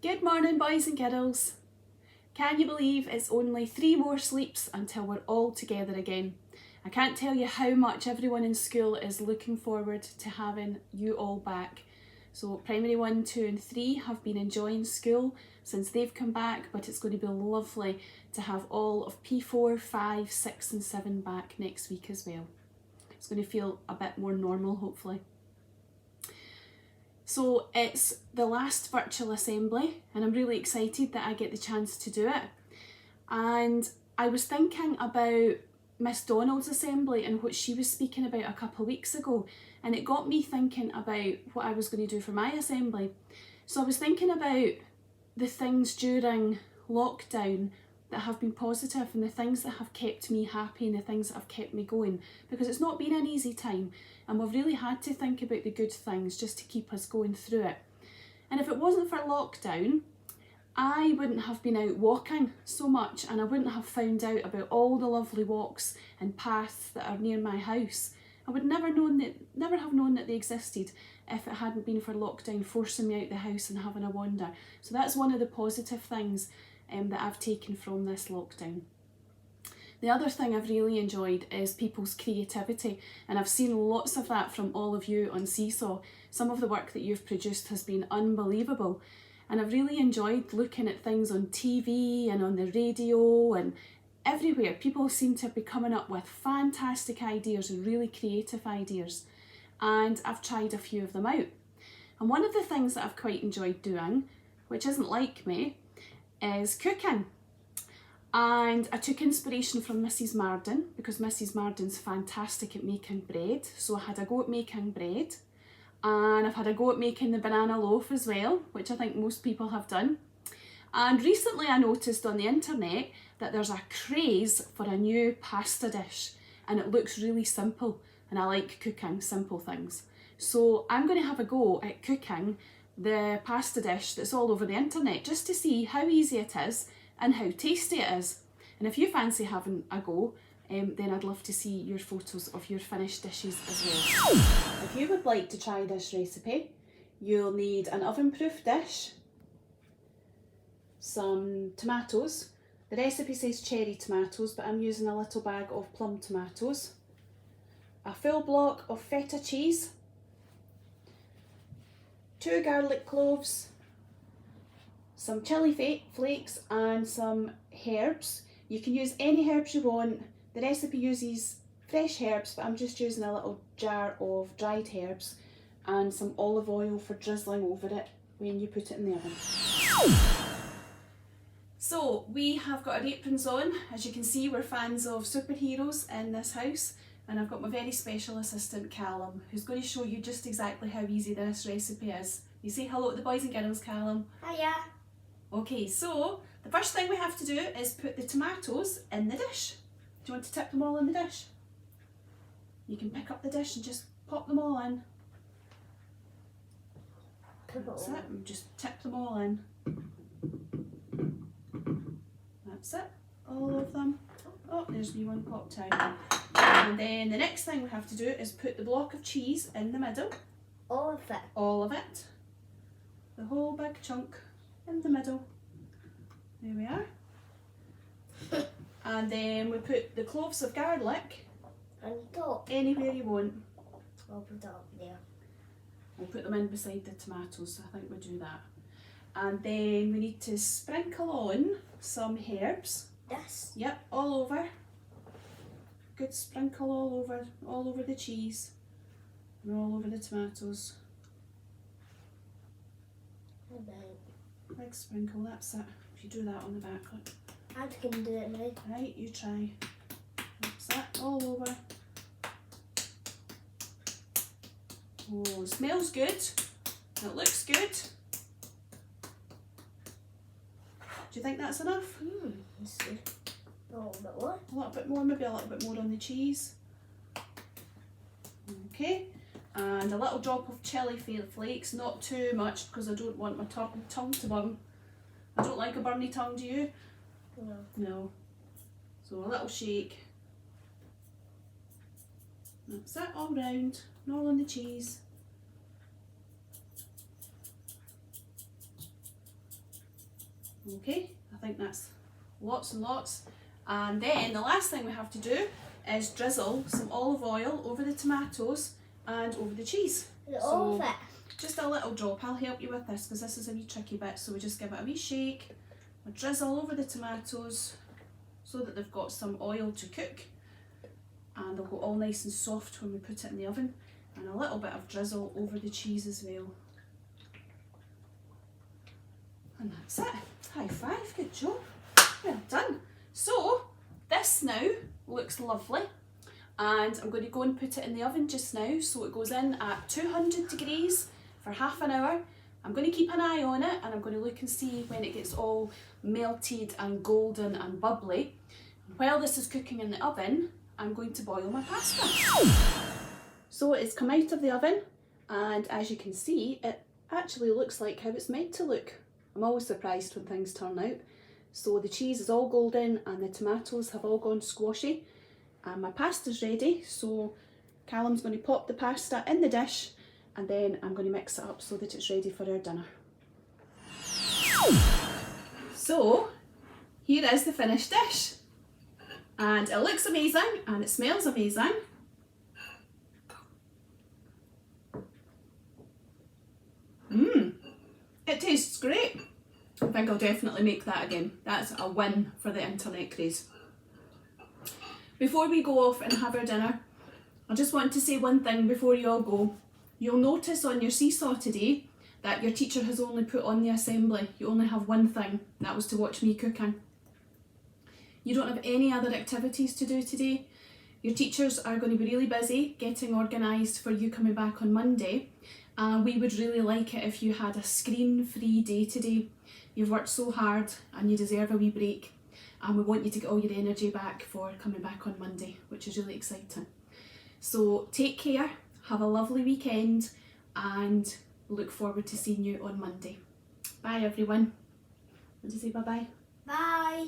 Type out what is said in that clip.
Good morning, boys and girls. Can you believe it's only 3 more sleeps until we're all together again? I can't tell you how much everyone in school is looking forward to having you all back. So primary 1, 2 and 3 have been enjoying school since they've come back, but it's going to be lovely to have all of P4, 5, 6 and 7 back next week as well. It's going to feel a bit more normal, hopefully. So it's the last virtual assembly and I'm really excited that I get the chance to do it. And I was thinking about Miss Donald's assembly and what she was speaking about a couple of weeks ago, and it got me thinking about what I was going to do for my assembly. So I was thinking about the things during lockdown that have been positive and the things that have kept me happy and the things that have kept me going, because it's not been an easy time and we've really had to think about the good things just to keep us going through it. And if it wasn't for lockdown, I wouldn't have been out walking so much and I wouldn't have found out about all the lovely walks and paths that are near my house. I would never have known that they existed if it hadn't been for lockdown forcing me out the house and having a wander. So that's one of the positive things that I've taken from this lockdown. The other thing I've really enjoyed is people's creativity, and I've seen lots of that from all of you on Seesaw. Some of the work that you've produced has been unbelievable, and I've really enjoyed looking at things on TV and on the radio and everywhere. People seem to be coming up with fantastic ideas and really creative ideas, and I've tried a few of them out. And one of the things that I've quite enjoyed doing, which isn't like me, is cooking. And I took inspiration from Mrs. Marden because Mrs. Marden's fantastic at making bread. So I had a go at making bread, and I've had a go at making the banana loaf as well, which I think most people have done. And recently I noticed on the internet that there's a craze for a new pasta dish, and it looks really simple, and I like cooking simple things. So I'm going to have a go at cooking the pasta dish that's all over the internet just to see how easy it is and how tasty it is. And if you fancy having a go, then I'd love to see your photos of your finished dishes as well. If you would like to try this recipe, you'll need an oven-proof dish, some tomatoes. The recipe says cherry tomatoes, but I'm using a little bag of plum tomatoes, a full block of feta cheese, 2 garlic cloves, some chilli flakes and some herbs. You can use any herbs you want. The recipe uses fresh herbs, but I'm just using a little jar of dried herbs and some olive oil for drizzling over it when you put it in the oven. So we have got our aprons on. As you can see, we're fans of superheroes in this house, and I've got my very special assistant Callum, who's going to show you just exactly how easy this recipe is. You say hello to the boys and girls, Callum. Hiya. Okay, so the first thing we have to do is put the tomatoes in the dish. Do you want to tip them all in the dish? You can pick up the dish and just pop them all in. That's it, and just tip them all in. That's it, all of them. Oh, there's me one popped out. And then the next thing we have to do is put the block of cheese in the middle. All of it? All of it. The whole big chunk in the middle. There we are. And then we put the cloves of garlic On top? anywhere you want. I'll put it up there. We'll put them in beside the tomatoes, I think we'll do that. And then we need to sprinkle on some herbs. This? Yep, all over. Good sprinkle all over the cheese and all over the tomatoes. Big sprinkle, that's it. If you do that on the back, look. I can do it now. Right, you try. That's it, all over. Oh, it smells good. It looks good. Do you think that's enough? Let's see. A little bit more. A little bit more, maybe a little bit more on the cheese. Okay, and a little drop of chilli flakes, not too much because I don't want my tongue to burn. I don't like a burny tongue, do you? No. No. So a little shake. That's it, all round, and all on the cheese. Okay, I think that's lots and lots. And then the last thing we have to do is drizzle some olive oil over the tomatoes and over the cheese. All of it. Just a little drop. I'll help you with this because this is a wee tricky bit. So we just give it a wee shake, a drizzle over the tomatoes so that they've got some oil to cook, and they'll go all nice and soft when we put it in the oven, and a little bit of drizzle over the cheese as well. And that's it. High five, good job. Well done. So this now looks lovely, and I'm going to go and put it in the oven just now. So it goes in at 200 degrees for half an hour. I'm going to keep an eye on it, and I'm going to look and see when it gets all melted and golden and bubbly. And while this is cooking in the oven, I'm going to boil my pasta. So it's come out of the oven, and as you can see, it actually looks like how it's meant to look. I'm always surprised when things turn out. So the cheese is all golden and the tomatoes have all gone squashy, and my pasta's ready. So Callum's going to pop the pasta in the dish, and then I'm going to mix it up so that it's ready for our dinner. So here is the finished dish, and it looks amazing and it smells amazing. It tastes great. I think I'll definitely make that again. That's a win for the internet craze. Before we go off and have our dinner, I just want to say one thing before you all go. You'll notice on your seesaw today that your teacher has only put on the assembly. You only have one thing, that was to watch me cooking. You don't have any other activities to do today. Your teachers are going to be really busy getting organised for you coming back on Monday. And we would really like it if you had a screen-free day today. You've worked so hard and you deserve a wee break. And we want you to get all your energy back for coming back on Monday, which is really exciting. So take care, have a lovely weekend, and look forward to seeing you on Monday. Bye everyone. Want to say bye-bye? Bye.